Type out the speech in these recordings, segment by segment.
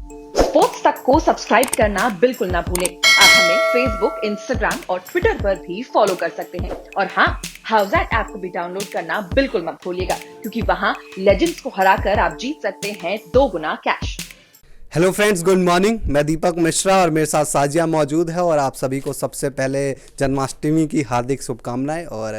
Sports तक को subscribe करना बिल्कुल ना भूलें। आप हमें फेसबुक, इंस्टाग्राम और ट्विटर पर भी फॉलो कर सकते हैं। और हाँ, हाउसएट ऐप को भी डाउनलोड करना बिल्कुल मत भूलिएगा, क्योंकि वहाँ लेजेंड्स को हराकर आप जीत सकते हैं 2 गुना cash. Hello friends, good morning. मैं दीपक मिश्रा और मेरे साथ साजिया मौजूद है और आप सभी को सबसे पहले जन्माष्टमी की हार्दिक शुभकामनाएं। और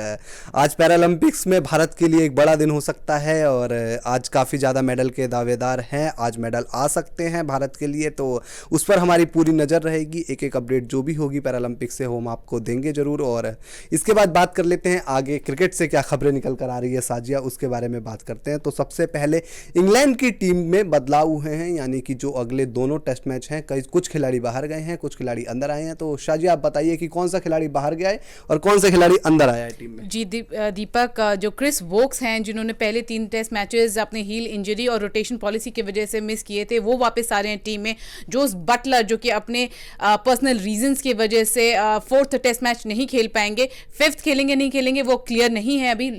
आज पैरालंपिक्स में भारत के लिए एक बड़ा दिन हो सकता है और आज काफ़ी ज़्यादा मेडल के दावेदार हैं। आज मेडल आ सकते हैं भारत के लिए, तो उस पर हमारी पूरी नज़र रहेगी। एक एक अपडेट जो भी होगी पैरालंपिक्स से हम आपको देंगे ज़रूर। और इसके बाद बात कर लेते हैं आगे क्रिकेट से क्या खबरें निकल कर आ रही है साजिया, उसके बारे में बात करते हैं। तो सबसे पहले इंग्लैंड की टीम में बदलाव हुए हैं, यानी कि जो अगले दोनों टेस्ट मैच हैं कुछ खिलाड़ी बाहर गए हैं, कुछ खिलाड़ी अंदर आए हैं। तो शाजी आप बताइए कि कौन सा खिलाड़ी बाहर गया है और कौन सा खिलाड़ी अंदर आया है टीम में। जी दीपक, जो क्रिस वोक्स हैं जिन्होंने पहले 3 टेस्ट मैचेस अपने हील इंजरी और रोटेशन पॉलिसी की वजह से मिस किए थे, वो वापस आ रहे हैं टीम में। जोस बटलर जो कि अपने पर्सनल रीजंस की वजह से 4th टेस्ट मैच नहीं खेल पाएंगे, 5th खेलेंगे नहीं खेलेंगे वो क्लियर नहीं है अभी।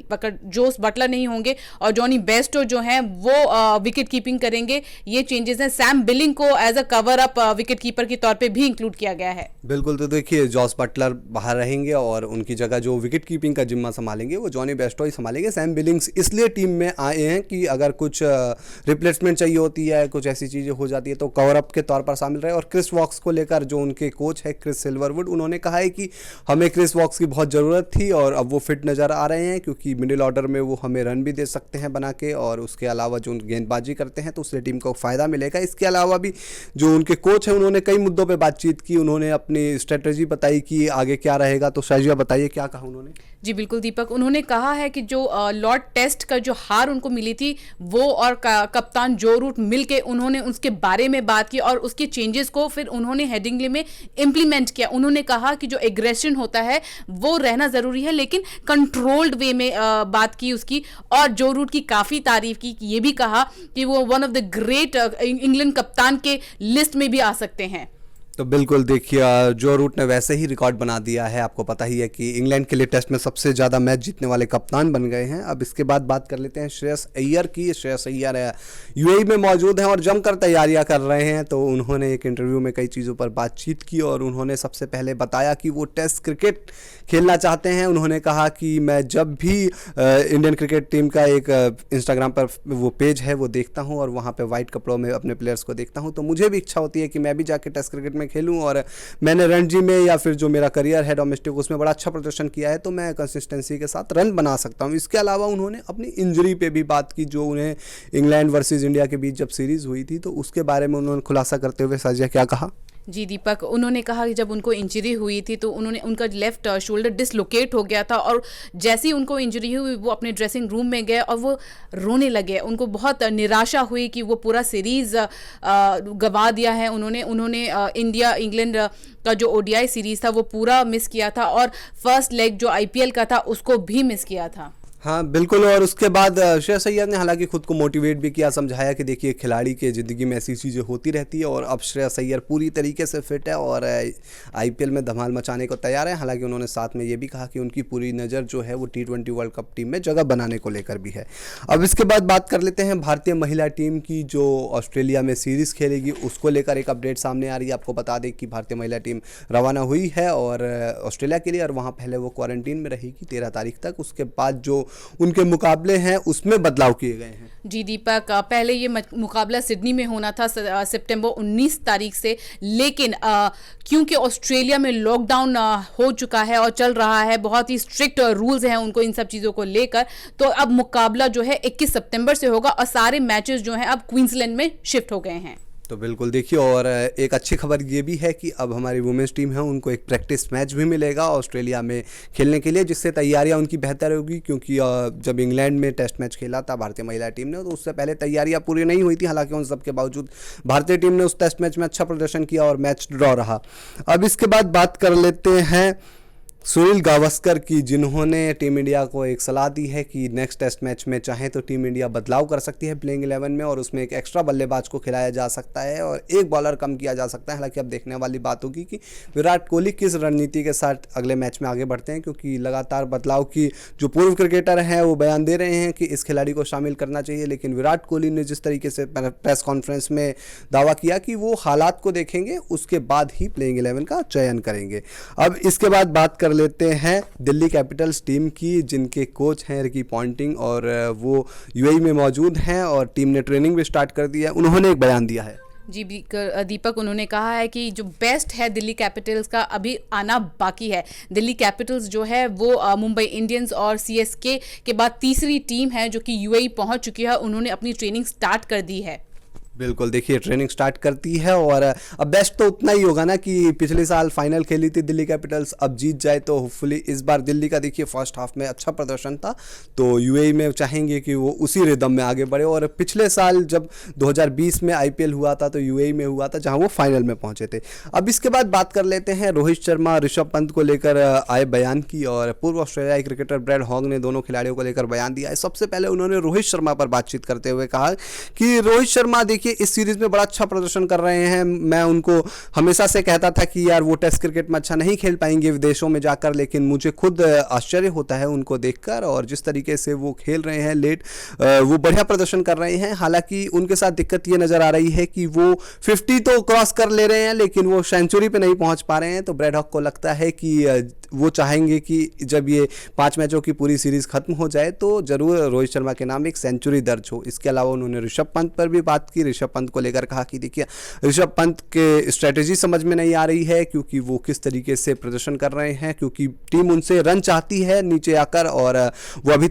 जोस बटलर नहीं होंगे और जॉनी बेस्टो जो हैं वो विकेट कीपिंग करेंगे। ये चेंजेस हैं। सैम बिलिंग को as a cover up wicket keeper के तौर पे भी इंक्लूड किया गया है। बिल्कुल, तो देखिए जॉस बटलर बाहर रहेंगे और उनकी जगह जो विकेट कीपिंग का जिम्मा संभालेंगे वो जॉनी बेस्टो ही संभालेंगे। सैम बिलिंग्स इसलिए टीम में आए हैं कि अगर कुछ रिप्लेसमेंट चाहिए होती है, कुछ ऐसी चीज़ें हो जाती है तो कवर अप के तौर पर शामिल रहे। और क्रिस वॉक्स को लेकर जो उनके कोच है क्रिस सिल्वरवुड, उन्होंने कहा है कि हमें क्रिस वॉक्स की बहुत ज़रूरत थी और अब वो फिट नज़र आ रहे हैं, क्योंकि मिडिल ऑर्डर में वो हमें रन भी दे सकते हैं बना के, और उसके अलावा जो गेंदबाजी करते हैं तो उससे टीम को फ़ायदा मिलेगा। इसके अलावा भी जो उनके कोच हैं उन्होंने कई मुद्दों पे बातचीत की, उन्होंने अपनी स्ट्रेटजी बताई कि आगे क्या रहेगा। तो शाजिया बताइए क्या कहा उन्होंने। जी बिल्कुल दीपक, उन्होंने कहा है कि जो लॉर्ड टेस्ट का जो हार उनको मिली थी, वो और कप्तान जो रूट मिलके उन्होंने उसके बारे में बात की और उसके चेंजेस को फिर उन्होंने हेडिंगली में इम्प्लीमेंट किया। उन्होंने कहा कि जो एग्रेशन होता है वो रहना ज़रूरी है, लेकिन कंट्रोल्ड वे में बात की उसकी। और जो रूट की काफ़ी तारीफ की, ये भी कहा कि वो one of the great England कप्तान के लिस्ट में भी आ सकते हैं। तो बिल्कुल देखिए, जो रूट ने वैसे ही रिकॉर्ड बना दिया है। आपको पता ही है कि इंग्लैंड के लिए टेस्ट में सबसे ज़्यादा मैच जीतने वाले कप्तान बन गए हैं। अब इसके बाद बात कर लेते हैं श्रेयस अय्यर की। श्रेयस अय्यर यूएई में मौजूद हैं और जमकर तैयारियां कर रहे हैं। तो उन्होंने एक इंटरव्यू में कई चीज़ों पर बातचीत की और उन्होंने सबसे पहले बताया कि वो टेस्ट क्रिकेट खेलना चाहते हैं। उन्होंने कहा कि मैं जब भी इंडियन क्रिकेट टीम का एक इंस्टाग्राम पर वो पेज है वो देखता हूँ और वहाँ पर वाइट कपड़ों में अपने प्लेयर्स को देखता हूँ, तो मुझे भी इच्छा होती है कि मैं भी जाके टेस्ट क्रिकेट में खेलूं। और मैंने रणजी में या फिर जो मेरा करियर है डोमेस्टिक, उसमें बड़ा अच्छा प्रदर्शन किया है, तो मैं कंसिस्टेंसी के साथ रन बना सकता हूं। इसके अलावा उन्होंने अपनी इंजरी पे भी बात की, जो उन्हें इंग्लैंड वर्सेस इंडिया के बीच जब सीरीज़ हुई थी, तो उसके बारे में उन्होंने खुलासा करते हुए साजिया क्या कहा। जी दीपक, उन्होंने कहा कि जब उनको इंजरी हुई थी तो उनका लेफ्ट शोल्डर डिसलोकेट हो गया था और जैसे ही उनको इंजरी हुई वो अपने ड्रेसिंग रूम में गए और वो रोने लगे। उनको बहुत निराशा हुई कि वो पूरा सीरीज़ गंवा दिया है उन्होंने इंडिया इंग्लैंड का जो ओडीआई सीरीज़ था वो पूरा मिस किया था और फर्स्ट लेग जो आईपीएल का था उसको भी मिस किया था। हाँ बिल्कुल, और उसके बाद श्रेयस अय्यर ने हालांकि खुद को मोटिवेट भी किया, समझाया कि देखिए खिलाड़ी के ज़िंदगी में ऐसी चीज़ें होती रहती है और अब श्रेयस अय्यर पूरी तरीके से फिट है और आईपीएल में धमाल मचाने को तैयार है। हालांकि उन्होंने साथ में ये भी कहा कि उनकी पूरी नज़र जो है वो T20 वर्ल्ड कप टीम में जगह बनाने को लेकर भी है। अब इसके बाद बात कर लेते हैं भारतीय महिला टीम की, जो ऑस्ट्रेलिया में सीरीज़ खेलेगी उसको लेकर एक अपडेट सामने आ रही है। आपको बता दें कि भारतीय महिला टीम रवाना हुई है और ऑस्ट्रेलिया के लिए, और वहाँ पहले वो क्वारंटीन में रहेगी 13 तारीख तक। उसके बाद जो उनके मुकाबले हैं उसमें बदलाव किए गए हैं। जी दीपक, पहले ये मुकाबला सिडनी में होना था सितंबर 19 तारीख से, लेकिन क्योंकि ऑस्ट्रेलिया में लॉकडाउन हो चुका है और चल रहा है, बहुत ही स्ट्रिक्ट रूल्स हैं उनको इन सब चीज़ों को लेकर, तो अब मुकाबला जो है 21 सितंबर से होगा और सारे मैचेस जो हैं अब क्वींसलैंड में शिफ्ट हो गए हैं। तो बिल्कुल देखिए, और एक अच्छी खबर ये भी है कि अब हमारी वुमेन्स टीम है उनको एक प्रैक्टिस मैच भी मिलेगा ऑस्ट्रेलिया में खेलने के लिए, जिससे तैयारियां उनकी बेहतर होगी। क्योंकि जब इंग्लैंड में टेस्ट मैच खेला था भारतीय महिला टीम ने, तो उससे पहले तैयारियां पूरी नहीं हुई थी। हालांकि उन सब के बावजूद भारतीय टीम ने उस टेस्ट मैच में अच्छा प्रदर्शन किया और मैच ड्रॉ रहा। अब इसके बाद बात कर लेते हैं सुनील गावस्कर की, जिन्होंने टीम इंडिया को एक सलाह दी है कि नेक्स्ट टेस्ट मैच में चाहे तो टीम इंडिया बदलाव कर सकती है प्लेइंग 11 में और उसमें एक एक्स्ट्रा बल्लेबाज को खिलाया जा सकता है और एक बॉलर कम किया जा सकता है। हालांकि अब देखने वाली बात होगी कि विराट कोहली किस रणनीति के साथ अगले मैच में आगे बढ़ते हैं, क्योंकि लगातार बदलाव की जो पूर्व क्रिकेटर हैं वो बयान दे रहे हैं कि इस खिलाड़ी को शामिल करना चाहिए, लेकिन विराट कोहली ने जिस तरीके से प्रेस कॉन्फ्रेंस में दावा किया कि वो हालात को देखेंगे उसके बाद ही प्लेइंग 11 का चयन करेंगे। अब इसके बाद बात कर लेते हैं दिल्ली कैपिटल्स टीम की, जिनके कोच हैं रिकी पॉन्टिंग और वो यूएई में मौजूद हैं और टीम ने ट्रेनिंग भी स्टार्ट कर दिया है। उन्होंने एक बयान दिया है। जी दीपक, उन्होंने कहा है कि जो बेस्ट है दिल्ली कैपिटल्स का अभी आना बाकी है। दिल्ली कैपिटल्स जो है वो मुंबई इंडियंस और सीएसके के बाद तीसरी टीम है जो कि यूएई पहुंच चुकी है। उन्होंने अपनी ट्रेनिंग स्टार्ट कर दी है। बिल्कुल, देखिए ट्रेनिंग स्टार्ट करती है और अब बेस्ट तो उतना ही होगा ना कि पिछले साल फाइनल खेली थी दिल्ली कैपिटल्स, अब जीत जाए तो होपफुली इस बार दिल्ली का देखिए फर्स्ट हाफ में अच्छा प्रदर्शन था तो यूएई में चाहेंगे कि वो उसी रिदम में आगे बढ़े। और पिछले साल जब 2020 में आईपीएल हुआ था तो यूएई में हुआ था जहां वो फाइनल में पहुंचे थे। अब इसके बाद बात कर लेते हैं रोहित शर्मा ऋषभ पंत को लेकर आए बयान की और पूर्व ऑस्ट्रेलियाई क्रिकेटर ब्रैड हॉग ने दोनों खिलाड़ियों को लेकर बयान दिया है। सबसे पहले उन्होंने रोहित शर्मा पर बातचीत करते हुए कहा कि रोहित शर्मा देखिए इस सीरीज में बड़ा अच्छा प्रदर्शन कर रहे हैं। मैं उनको हमेशा से कहता था कि यार वो टेस्ट क्रिकेट में अच्छा नहीं खेल पाएंगे विदेशों में जाकर, लेकिन मुझे खुद आश्चर्य होता है उनको देखकर और जिस तरीके से वो खेल रहे हैं वो बढ़िया प्रदर्शन कर रहे हैं। हालांकि उनके साथ दिक्कत ये नजर आ रही है कि वो 50 तो क्रॉस कर ले रहे हैं लेकिन वो सेंचुरी पे नहीं पहुंच पा रहे हैं। तो ब्रैड हॉक को लगता है कि वो चाहेंगे कि जब ये 5 मैचों की पूरी सीरीज खत्म हो जाए तो जरूर रोहित शर्मा के नाम एक सेंचुरी दर्ज हो। इसके अलावा उन्होंने ऋषभ पंत पर भी बात की। ऋषभ पंत को लेकर कहा कि देखिए ऋषभ पंत के स्ट्रेटेजी समझ में नहीं आ रही है क्योंकि वो किस तरीके से प्रदर्शन कर रहे हैं, क्योंकि टीम उनसे रन चाहती है नीचे आकर और वो अभी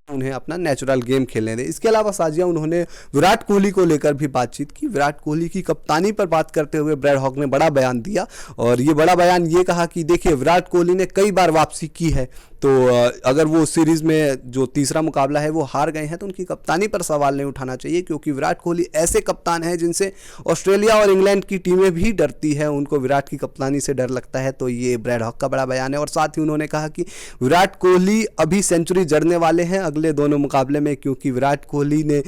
उन्हें अपना नेचुरल गेम खेलने दें। इसके अलावा साजिया उन्होंने विराट कोहली को लेकर भी बातचीत की। विराट कोहली की कप्तानी पर बात करते हुए ब्रैड हॉक ने बड़ा बयान दिया और ये बड़ा बयान ये कहा कि देखिए विराट कोहली ने कई बार वापसी की है, तो अगर वो सीरीज में जो तीसरा मुकाबला है वो हार गए हैं तो उनकी कप्तानी पर सवाल नहीं उठाना चाहिए, क्योंकि विराट कोहली ऐसे कप्तान हैं जिनसे ऑस्ट्रेलिया और इंग्लैंड की टीमें भी डरती हैं, उनको विराट की कप्तानी से डर लगता है। तो ये ब्रैड हॉक का बड़ा बयान है। और साथ ही उन्होंने कहा कि विराट कोहली अभी सेंचुरी जड़ने वाले हैं अगले दोनों मुकाबले में, क्योंकि विराट कोहली ने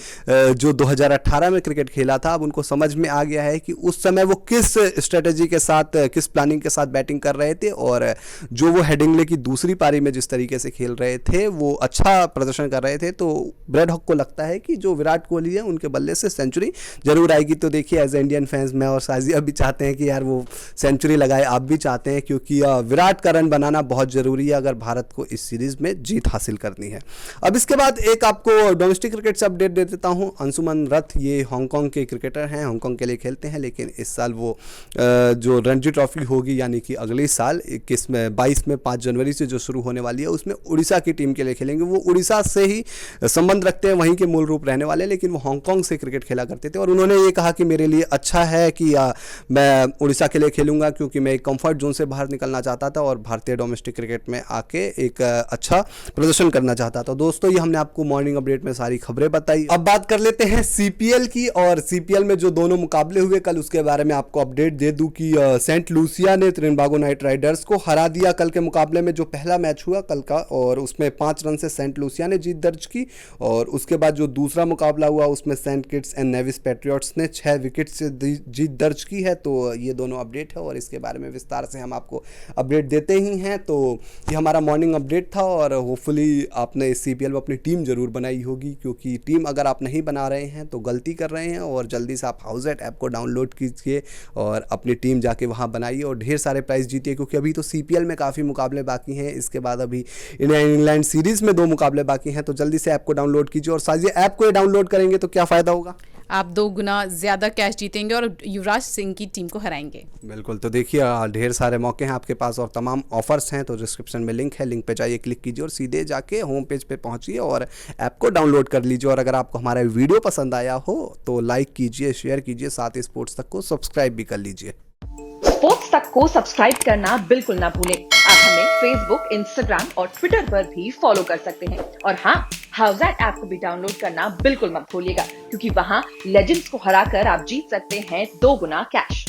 जो 2018 में क्रिकेट खेला था अब उनको समझ में आ गया है कि उस समय वो किस स्ट्रेटेजी के साथ, किस प्लानिंग के साथ बैटिंग कर रहे थे और जो वो हेडिंग्ले की दूसरी पारी में जिस तरीके से खेल रहे थे वो अच्छा प्रदर्शन कर रहे थे। तो ब्रैड हॉक को लगता है कि जो विराट कोहली है उनके बल्ले से सेंचुरी जरूर आएगी। तो देखिए एज ए इंडियन फैंस मैं और साजिया भी चाहते हैं कि यार वो सेंचुरी लगाए, आप भी चाहते हैं, क्योंकि विराट का रन बनाना बहुत जरूरी है अगर भारत को इस सीरीज में जीत हासिल करनी है। अब इसके बाद एक आपको डोमेस्टिक क्रिकेट से अपडेट दे देता हूं। अंशुमन रथ ये हांगकांग के क्रिकेटर हैं, हांगकांग के लिए खेलते हैं, लेकिन इस साल वो जो रणजी ट्रॉफी होगी यानी कि अगले साल 22 में 5 जनवरी से जो शुरू होने वाली है उसमें उड़ीसा की टीम के लिए खेलेंगे। वो उड़ीसा से ही संबंध रखते हैं, वहीं के मूल रूप रहने वाले, लेकिन वो हांगकांग से क्रिकेट खेला करते थे और उन्होंने ये कहा कि मेरे लिए अच्छा है कि मैं उड़ीसा के लिए खेलूंगा क्योंकि मैं एक कंफर्ट जोन से बाहर निकलना चाहता था और भारतीय डोमेस्टिक क्रिकेट में आके एक अच्छा प्रदर्शन करना चाहता था। दोस्तों ये हमने आपको मॉर्निंग अपडेट में सारी खबरें बताई। अब बात कर लेते हैं सीपीएल की, और सीपीएल में जो दोनों मुकाबले हुए कल उसके बारे में आपको अपडेट दे दूं कि सेंट लूसिया ने त्रिनबागो नाइट राइडर्स को हरा दिया कल के मुकाबले में। जो पहला मैच हुआ कल का और उसमें 5 रन से सेंट लूसिया ने जीत दर्ज की, और उसके बाद जो दूसरा मुकाबला हुआ उसमें Saint Kitts and Nevis Patriots ने 6 विकेट से जीत दर्ज की है। तो ये दोनों अपडेट है और इसके बारे में विस्तार से हम आपको अपडेट देते ही हैं। तो ये हमारा मॉर्निंग अपडेट था और होपफुली आपने इस सीपीएल में अपनी टीम जरूर बनाई होगी, क्योंकि टीम अगर आप नहीं बना रहे हैं तो गलती कर रहे हैं। और जल्दी से आप हाउसएट ऐप को डाउनलोड कीजिए और अपनी टीम जाके वहाँ बनाइए और ढेर सारे प्राइज जीतिए, क्योंकि अभी तो सीपीएल में काफ़ी मुकाबले बाकी हैं। इसके बाद अभी इंडिया इंग्लैंड सीरीज में 2 मुकाबले बाकी हैं। तो जल्दी से ऐप को डाउनलोड कीजिए और साजिए ऐप को डाउनलोड करेंगे तो क्या फ़ायदा होगा, आप 2 गुना ज़्यादा कैश जीतेंगे और युवराज सिंह की टीम को हराएंगे। बिल्कुल, तो देखिए ढेर सारे मौके हैं आपके पास और तमाम ऑफर्स हैं। तो डिस्क्रिप्शन में लिंक है, लिंक पे जाइए, क्लिक कीजिए और सीधे जाके होम पेज पे पहुंचिए और ऐप को डाउनलोड कर लीजिए। और अगर आपको हमारा वीडियो पसंद आया हो तो लाइक कीजिए, शेयर कीजिए, साथ ही स्पोर्ट्स तक को सब्सक्राइब भी कर लीजिए। स्पोर्ट्स तक को सब्सक्राइब करना बिल्कुल ना भूलें। आप हमें फेसबुक, इंस्टाग्राम और ट्विटर पर भी फॉलो कर सकते हैं। और हाँ, हाउसएट ऐप को भी डाउनलोड करना बिल्कुल मत भूलिएगा, क्योंकि वहाँ लेजेंड्स को हराकर आप जीत सकते हैं 2 गुना कैश।